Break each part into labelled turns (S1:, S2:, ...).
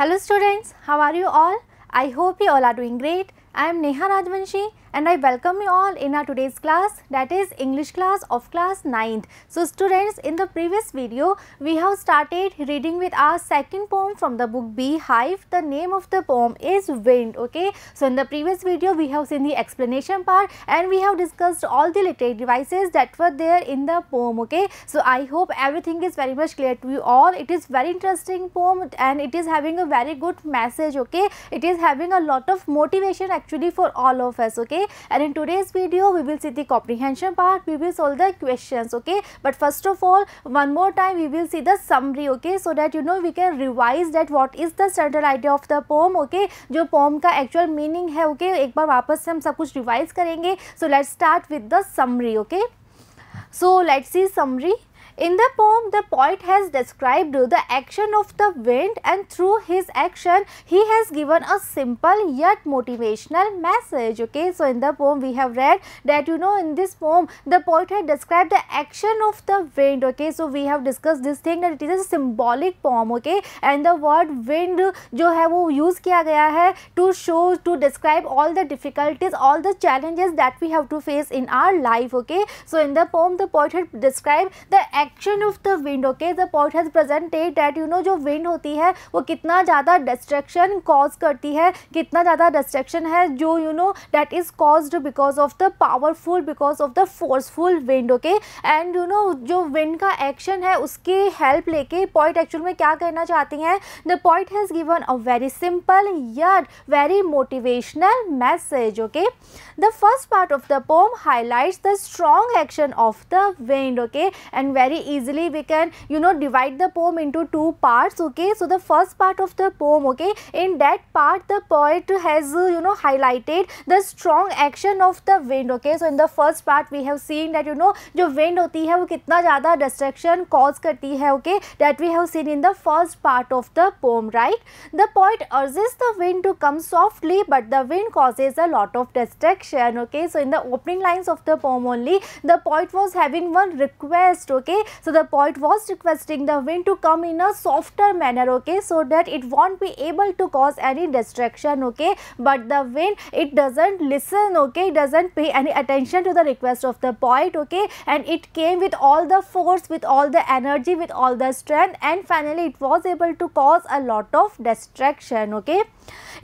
S1: Hello students, how are you all? I hope you all are doing great. I am Neha Rajvanshi and I welcome you all in our today's class, that is English class of class 9th. So students, in the previous video we have started reading with our second poem from the book Beehive. The name of the poem is Wind. Okay, so in the previous video we have seen the explanation part and we have discussed all the literary devices that were there in the poem. Okay, so I hope everything is very much clear to you all. It is very interesting poem and it is having a very good message. Okay, it is having a lot of motivation actually for all of us. Okay, and in today's video we will see the comprehension part, we will solve the questions. Okay, but first of all one more time we will see the summary. Okay, so that you know we can revise that what is the central idea of the poem. Okay, जो poem का actual meaning है. Okay, एक बार वापस से हम सब कुछ revise करेंगे. So let's start with the summary. Okay, so let's see summary. In the poem, the poet has described the action of the wind and through his action, he has given a simple yet motivational message. Okay, so in the poem we have read that you know in this poem the poet had described the action of the wind. Okay, so we have discussed this thing that it is a symbolic poem. Okay, and the word wind जो है वो use किया गया है to show, to describe all the difficulties, all the challenges that we have to face in our life. Okay, so in the poem the poet had described the action of the wind. Okay, the poet has presented that you know जो wind होती है वो कितना ज़्यादा distraction cause करती है, कितना ज़्यादा डिस्ट्रैक्शन है जो you know that is caused because of the powerful, because of the forceful wind. Okay, and you know जो विंड का एक्शन है उसकी हेल्प लेके पोएट एक्चुअल में क्या कहना चाहती हैं. The poet has given a very simple yet very motivational message. Okay, the first part of the pome highlights the strong action of the wind. Okay, and very easily we can you know divide the poem into two parts. Okay, so the first part of the poem, okay, in that part the poet has you know highlighted the strong action of the wind. Okay, so in the first part we have seen that you know जो wind होती है वो कितना ज़्यादा distraction cause करती है. Okay, that we have seen in the first part of the poem, right? The poet urges the wind to come softly but the wind causes a lot of distraction. Okay, so in the opening lines of the poem only the poet was having one request. Okay, so the poet was requesting the wind to come in a softer manner. Okay, so that it won't be able to cause any distraction. Okay, but the wind, it doesn't listen. Okay, it doesn't pay any attention to the request of the poet. Okay, and it came with all the force, with all the energy, with all the strength, and finally it was able to cause a lot of distraction. Okay,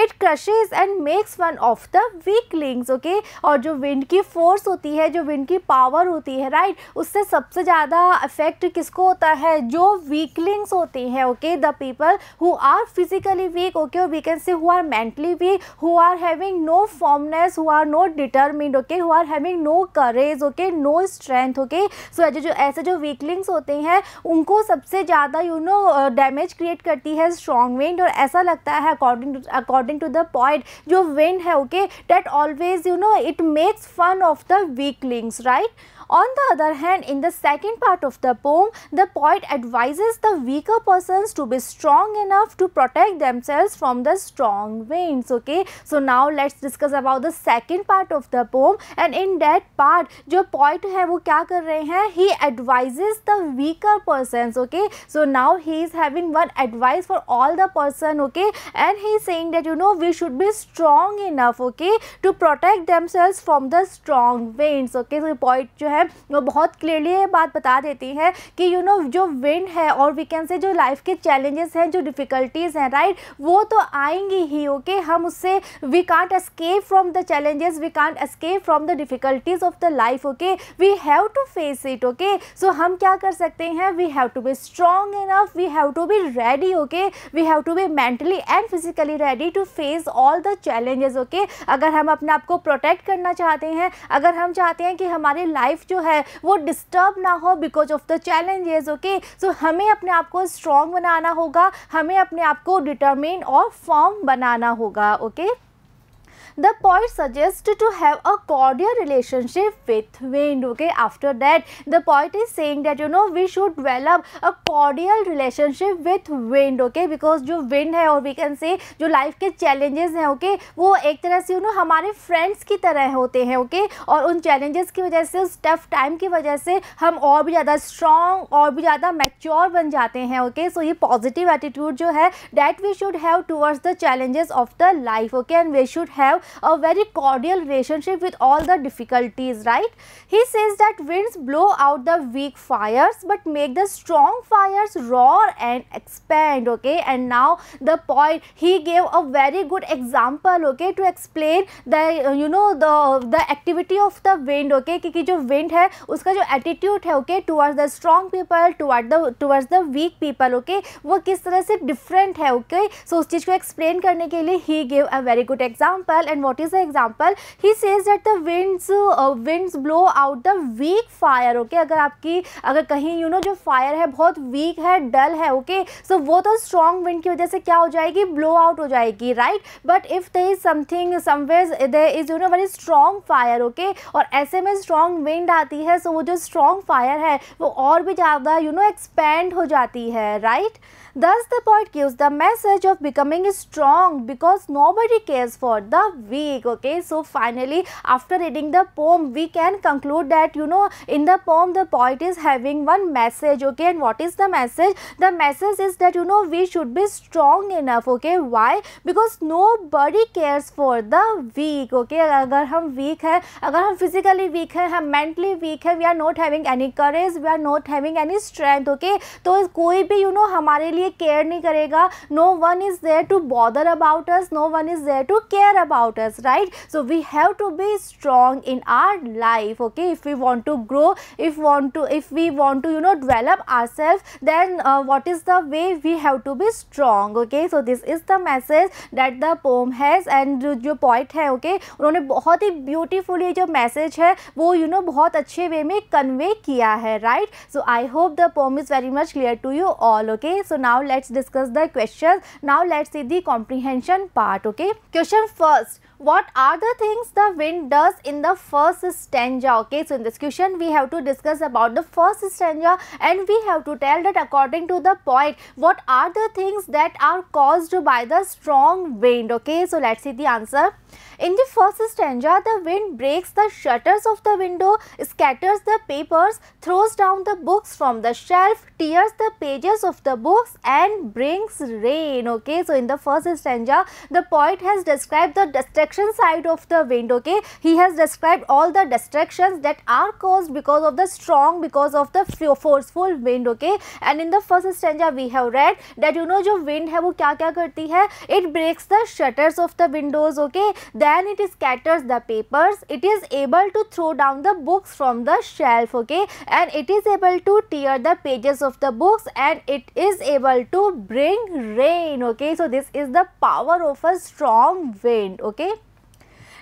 S1: it crushes and makes fun of the weaklings. Okay, और जो wind की force होती है, जो wind की power होती है, right, उससे सबसे ज़्यादा इफेक्ट किसको होता है, जो वीकलिंग्स होते हैं. Okay, the people who are physically weak. Okay, और we can say who are mentally weak, who are having no firmness, who are not determined. Okay, who are having no courage. Okay, no strength. Okay, so जो ऐसे जो weaklings होते हैं उनको सबसे ज़्यादा you know damage create करती है स्ट्रॉन्ग विंड. और ऐसा लगता है अकॉर्डिंग टू द पॉइंट जो विंड है, okay, that always you know it makes fun of the weaklings, right? On the other hand, in the second part of the poem, the poet advises the weaker persons to be strong enough to protect themselves from the strong winds. Okay, so now let's discuss about the second part of the poem. And in that part, जो poet है वो क्या कर रहे हैं? He advises the weaker persons. Okay, so now he is having one advice for all the person. Okay, and he is saying that you know we should be strong enough. Okay, to protect themselves from the strong winds. Okay, so poet जो है वो बहुत clearly ये बात बता देती है कि यू नो जो विंड है और वी कैन से जो लाइफ के चैलेंजेस हैं, जो डिफ़िकल्टीज़ हैं, राइट, वो तो आएंगी ही. ओके, हम उससे we can't escape from the challenges, we can't escape from the difficulties of the life. Okay, we have to face it. Okay, so हम क्या कर सकते हैं? We have to be strong enough, we have to be ready. Okay, we have to be mentally and physically ready to face all the challenges. Okay, अगर हम अपने आप को प्रोटेक्ट करना चाहते हैं, अगर हम चाहते हैं कि हमारी लाइफ जो है वो डिस्टर्ब ना हो because of the challenges. Okay, so हमें अपने आप को स्ट्रॉन्ग बनाना होगा, हमें अपने आप को डिटरमिन और फर्म बनाना होगा. Okay, the poet suggests to have a cordial relationship with wind. Okay, after that the poet is saying that we should develop a cordial relationship with wind. Okay, because जो wind है और we can say जो life के challenges हैं, okay, वो एक तरह से हमारे friends की तरह होते हैं. okay, और उन challenges की वजह से, उस tough time की वजह से हम और भी ज़्यादा strong और भी ज़्यादा mature बन जाते हैं. okay, so ये positive attitude जो है that we should have towards the challenges of the life. okay, and we should have a very cordial relationship with all the difficulties, right? He says that winds blow out the weak fires but make the strong fires roar and expand. okay, and now the poet, he gave a very good example, okay, to explain the the activity of the wind. okay, क्योंकि जो wind है उसका जो attitude है, okay, towards the strong people, towards the weak people, okay, वो किस तरह से different है. okay, so उस चीज़ को explain करने के लिए he gave a very good example. And what is the example? He says that the winds blow out the weak fire. okay, अगर कहीं जो fire है बहुत weak है, dull है, okay, so वो तो strong wind की वजह से क्या हो जाएगी, blow out हो जाएगी, right? But if there is something somewhere there is very strong fire, okay, और ऐसे में strong wind आती है, so वो जो strong fire है वो और भी ज़्यादा expand हो जाती है, right? Thus the poet gives the message of becoming strong because nobody cares for the weak. okay, so finally after reading the poem we can conclude that in the poem the poet is having one message. okay, and what is the message? The message is that we should be strong enough. okay, why? Because nobody cares for the weak. okay, अगर हम weak है, अगर हम physically weak है, हम mentally weak है, we are not having any courage, we are not having any strength. okay, तो कोई भी हमारे लिए केयर नहीं करेगा. no one is there to bother about us, no one is there to care about us, right? so we have to be strong in our life. okay, if we want to grow, if we want to develop ourselves, then what is the way? We have to be strong. okay, so this is the message that the poem has. and जो poet है, okay, उन्होंने बहुत ही beautifully जो message है वो बहुत अच्छे वे में convey किया है, right? so I hope the poem is very much clear to you all. okay, so now let's discuss the questions. Now let's see the comprehension part. okay, question first, what are the things the wind does in the first stanza? okay, so in this question we have to discuss about the first stanza and we have to tell that according to the poet what are the things that are caused by the strong wind. okay, so let's see the answer. In the first stanza, the wind breaks the shutters of the window, scatters the papers, throws down the books from the shelf, tears the pages of the books and brings rain. okay, so in the first stanza the poet has described the destruction side of the wind. okay, he has described all the destructions that are caused because of the strong, because of the forceful wind. okay, and in the first stanza we have read that जो wind है वो क्या क्या करती है, it breaks the shutters of the windows. okay, then it scatters the papers, it is able to throw down the books from the shelf. okay, and it is able to tear the pages of the books and it is able to bring rain. okay, so this is the power of a strong wind. okay,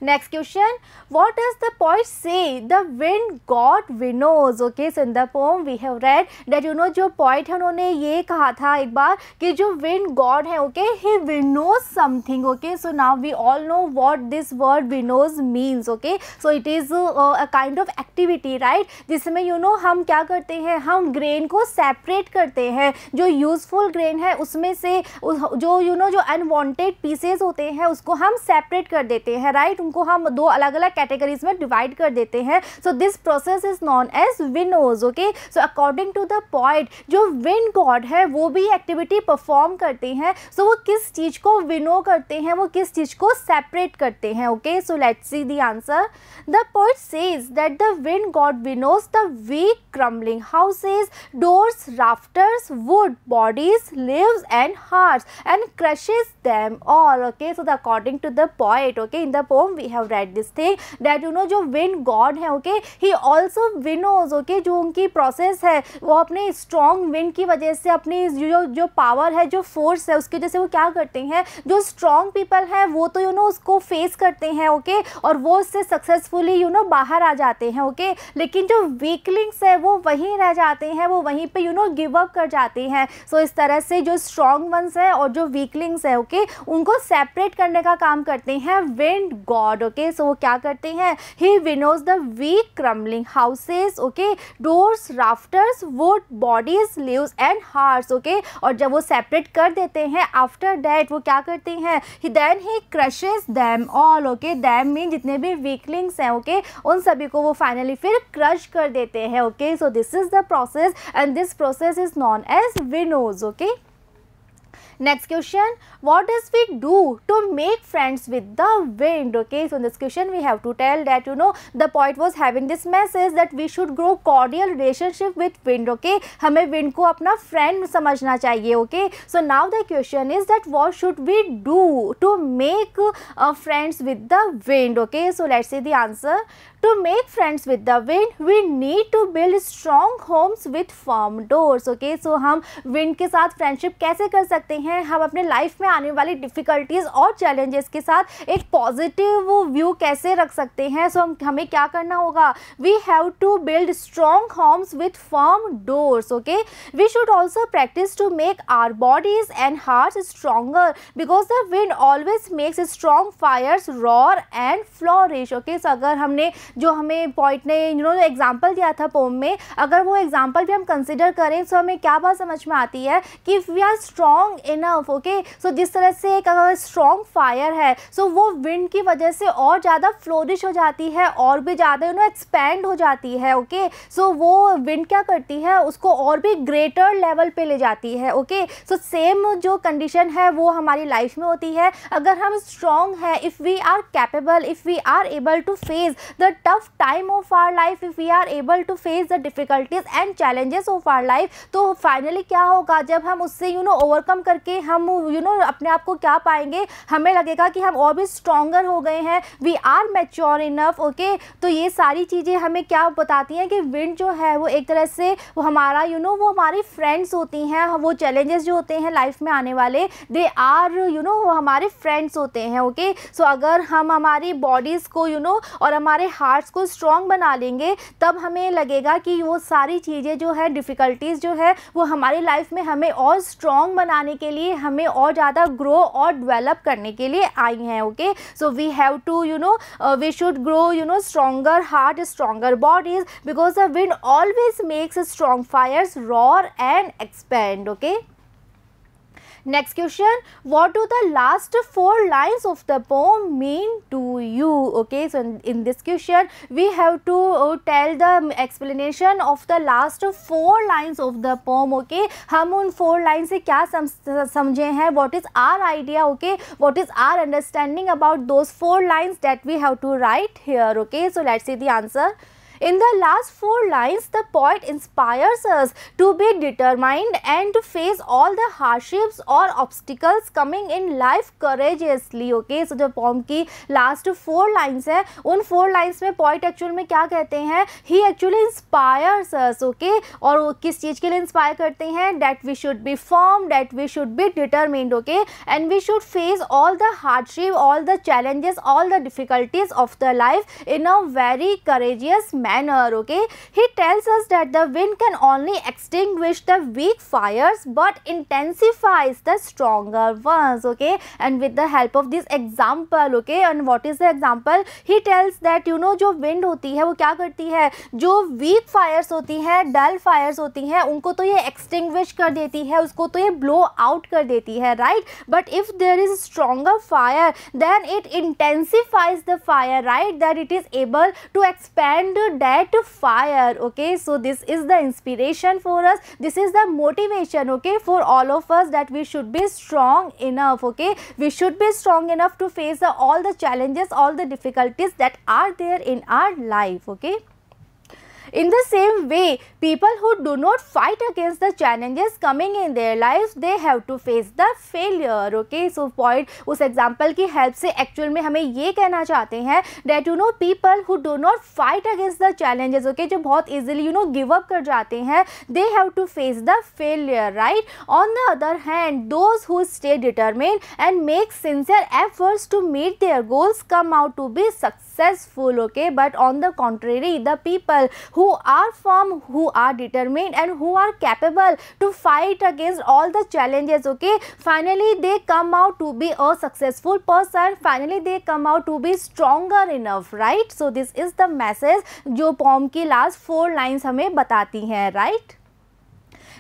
S1: next question, what does the poet say the wind god winnows? okay, so in the poem we have read that जो poet है उन्होंने ये कहा था एक बार कि जो wind god है, okay, he winnows something. okay, so now we all know what this word winnows means. okay, so it is a kind of activity, right, जिसमें हम क्या करते हैं, हम grain को separate करते हैं, जो useful grain है उसमें से जो जो unwanted pieces होते हैं उसको हम separate कर देते हैं, right, उनको हम दो अलग अलग कैटेगरीज में डिवाइड कर देते हैं. So this process is known as winnows. Okay, so according to the poet जो विंड गॉड है वो भी एक्टिविटी परफॉर्म करते हैं. सो वो किस चीज को विनो करते हैं, वो किस चीज को सेपरेट करते हैं. Okay, so let's see the answer. The poet says that the wind god winnows the weak crumbling houses, doors, rafters, wood, bodies, leaves and hearts and crushes them all. okay, so according to the poet, okay, in the poem we have read this thing that you know जो wind god है okay, he also winnows okay, जो उनकी process है वो अपने strong wind की वजह से अपनी जो पावर है, जो फोर्स है, उसकी वजह से वो क्या करते हैं, जो स्ट्रॉन्ग पीपल हैं वो तो यू नो उसको फेस करते हैं ओके, और वो उससे सक्सेसफुली यू नो बाहर आ जाते हैं ओके, लेकिन जो वीकलिंग्स है वो वहीं रह जाते हैं, वो वहीं पे यू नो गिव अप कर जाते हैं। सो इस तरह से जो स्ट्रॉन्ग वंस है और जो वीकलिंग्स है ओके, उनको सेपरेट करने का काम करते हैं विंड गॉड ओके। सो वो क्या करते हैं, he winnows the weak crumbling houses okay, doors, rafters, wood, bodies, leaves and hearts okay, और जब वो सेपरेट कर देते हैं आफ्टर दैट वो क्या करते हैं, then he crushes them all okay, them mean जितने भी वीकलिंग्स हैं ओके, उन सभी को वो फाइनली फिर क्रश कर देते हैं okay. So this is the process and this process is known as winnows okay. Next question, what does we do to make friends with the wind? Okay, so in this question we have to tell that you know the poet was having this message that we should grow cordial relationship with wind. Okay, हमें wind को अपना friend समझना चाहिए. Okay, so now the question is that what should we do to make friends with the wind? Okay, so let's see the answer. To make friends with the wind, we need to build strong homes with firm doors. Okay, so हम wind के साथ friendship कैसे कर सकते हैं, हम अपने life में आने वाली डिफ़िकल्टीज़ और चैलेंजेस के साथ एक पॉजिटिव व्यू कैसे रख सकते हैं। सो हमें क्या करना होगा, we have to build strong homes with firm doors okay. We should also practise to make our bodies and hearts stronger because the wind always makes strong fires roar and flourish okay. So अगर हमने जो हमें point ने you know example दिया था pome में, अगर वो एग्जाम्पल भी हम कंसिडर करें तो हमें क्या बात समझ में आती है कि if we are strong enough okay, so जिस तरह से एक अगर स्ट्रॉन्ग फायर है सो वो विंड की वजह से और ज़्यादा फ्लोरिश हो जाती है और भी ज़्यादा यू नो एक्सपैंड हो जाती है ओके। सो वो विंड क्या करती है, उसको और भी ग्रेटर लेवल पे ले जाती है ओके। सो सेम जो कंडीशन है वो हमारी लाइफ में होती है। अगर हम स्ट्रॉन्ग है, if we are capable, if we are able to face the tough time of our life, if we are able to face the difficulties and challenges of our life, तो finally क्या होगा, जब हम उससे you know overcome करके हम you know अपने आप को क्या पाएंगे, हमें लगेगा कि हम और भी स्ट्रॉन्गर हो गए हैं, we are mature enough okay. तो ये सारी चीज़ें हमें क्या बताती हैं कि विंड जो है वो एक तरह से वो हमारा यू नो वो हमारी फ्रेंड्स होती हैं। वो चैलेंजेस जो होते हैं लाइफ में आने वाले, दे आर यू नो वो हमारे फ्रेंड्स होते हैं ओके। सो अगर हम हमारी बॉडीज़ को यू नो और हमारे हार्ट्स को स्ट्रॉन्ग बना लेंगे, तब हमें लगेगा कि वो सारी चीज़ें जो है डिफ़िकल्टीज़ जो है वो हमारी लाइफ में हमें और स्ट्रॉन्ग बनाने के लिए, हमें और ज़्यादा ग्रो और डेवलप करने के लिए आई हैं okay. So we have to you know we should grow you know stronger heart, stronger bodies because the wind always makes strong fires roar and expand okay. Next question, what do the last 4 lines of the poem mean to you? Okay, so in this question we have to tell the explanation of the last 4 lines of the poem okay। हम उन 4 line से क्या समझे हैं, what is our idea okay, what is our understanding about those 4 lines that we have to write here okay। So let's see the answer. In the last 4 lines, the poet inspires us to be determined and to face all the hardships or obstacles coming in life courageously. Okay, so जो poem की last 4 lines है, उन 4 lines में poet actual में क्या कहते हैं, he actually inspires us. Okay, और वो किस चीज़ के लिए inspire करते हैं, that we should be firm, that we should be determined. Okay, and we should face all the hardship, all the challenges, all the difficulties of the life in a very courageous manner. Okay, he tells us that the wind can only extinguish the weak fires but intensifies the stronger ones okay। and with the help of this example okay, and what is the example, he tells that you know जो wind होती है वो क्या करती है, जो weak fires होती है, dull fires होती हैं, उनको तो ये extinguish कर देती है, उसको तो ये blow out कर देती है right। but if there is stronger fire then it intensifies the fire right, that it is able to expand that fire okay। so this is the inspiration for us, this is the motivation okay for all of us that we should be strong enough okay, we should be strong enough to face all the challenges, all the difficulties that are there in our life okay। in the same way, people who do not fight against the challenges coming in their lives, they have to face the failure. Okay, so point उस example की help से actual में हमें ये कहना चाहते हैं that you know people who do not fight against the challenges, okay, जो बहुत easily you know give up कर जाते हैं, they have to face the failure, right? On the other hand, those who stay determined and make sincere efforts to meet their goals come out to be successful. Okay, but on the contrary, the people who are firm, who are determined and who are capable to fight against all the challenges, okay, finally they come out to be a successful person, finally they come out to be stronger enough, right? So this is the message जो poem की last 4 lines हमें बताती हैं, right?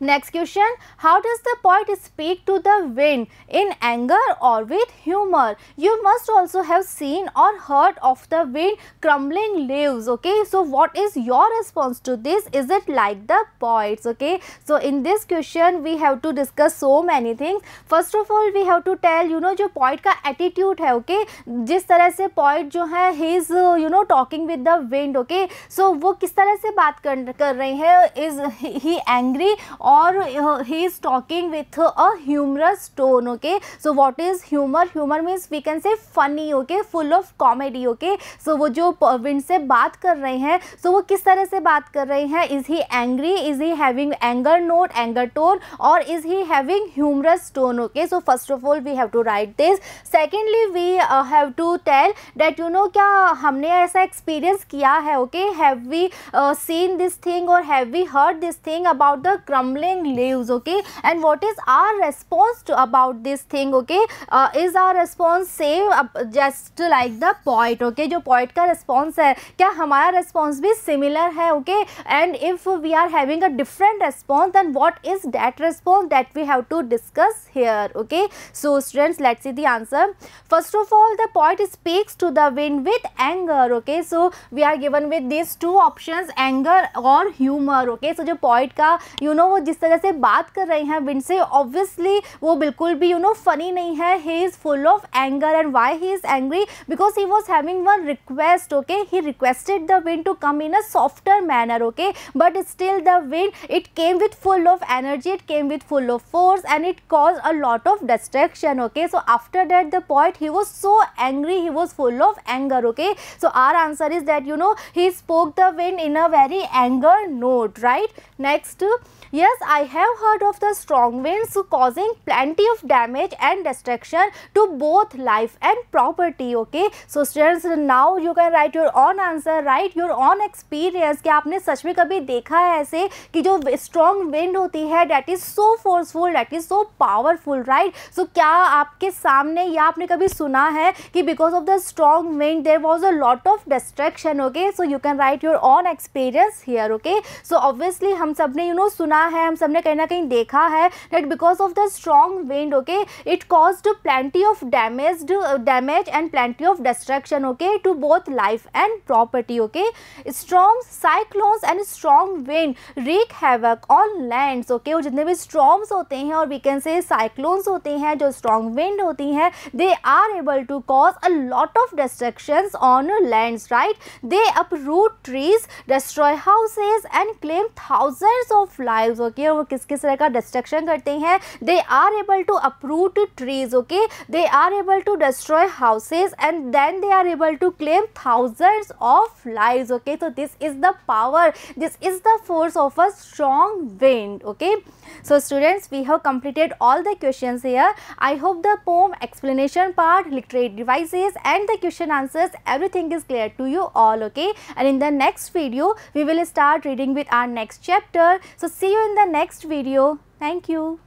S1: Next question, how does the poet speak to the wind, in anger or with humor? You must also have seen or heard of the wind crumbling leaves. Okay, so what is your response to this? Is it like the poets? Okay, so in this question we have to discuss so many things. First of all, we have to tell you know जो poet का attitude है, okay, जिस तरह से poet जो है he is you know talking with the wind. Okay, so वो किस तरह से बात कर रहे हैं, is he angry or he is talking with a humorous tone. Okay, so what is humor? Humor means we can say funny, okay, full of comedy. Okay, so वो जो wind से बात कर रहे हैं, so वो किस तरह से बात कर रहे हैं? Is he angry? Is he having anger note, anger tone, or is he having humorous tone? Okay, so first of all we have to write this. Secondly, we have to tell that you know क्या हमने ऐसा experience किया है, okay, have we seen this thing or have we heard this thing about the crumbling leaves, okay, and what is our response to about this thing? Okay, is our response same just like the poet? Okay, जो poet का response है, क्या हमारा response भी similar है? Okay, and if we are having a different response, then what is that response that we have to discuss here? Okay, so students, let's see the answer. First of all, the poet speaks to the wind with anger. Okay, so we are given with these two options, anger or humor. Okay, so जो poet का you know वो जिस तरह से बात कर रहे हैं विंड से, ऑब्वियसली वो बिल्कुल भी यू नो फनी नहीं है. He is full of anger. And why he is angry? Because he was having one request. Okay, he requested the wind to come in a softer manner. Okay, but still the wind it came with full of energy, it came with full of force and it cause a lot of distraction. Okay, so after that the poet he was so angry, he was full of anger. Okay, so our answer is that you know he spoke the wind in a very anger note, right? Next, yes, I have heard of the strong winds causing plenty of damage and destruction to both life and property. Okay, so students, now you can write your own answer, write your own experience. क्या आपने सच में कभी देखा है ऐसे कि जो strong wind होती है that is so forceful, that is so powerful, right? So क्या आपके सामने या आपने कभी सुना है कि because of the strong wind there was a lot of destruction? Okay, so you can write your own experience here. Okay, so obviously हम सब ने you know सुना है, हम सब ने कहीं ना कहीं देखा है that because of the strong wind, okay, it caused plenty of damage and plenty of destruction, okay, to both life and property. Okay, storms, cyclones and strong wind wreak havoc on lands. Okay, और जितने भी storms होते हैं और we can say cyclones होते हैं, जो strong wind होती हैं, they are able to cause a lot of destructions on lands, right? They uproot trees, destroy houses and claim thousands of lives. Okay, वो किस किस तरह का destruction करते हैं? They are able to uproot trees. Okay, they are able to destroy houses and then they are able to claim thousands of lives. Okay, so this is the power, this is the force of a strong wind. Okay, so students, we have completed all the questions here. I hope the poem explanation part, literary devices and the question answers, everything is clear to you all. Okay, and in the next video we will start reading with our next chapter. So see you in the next video. Thank you.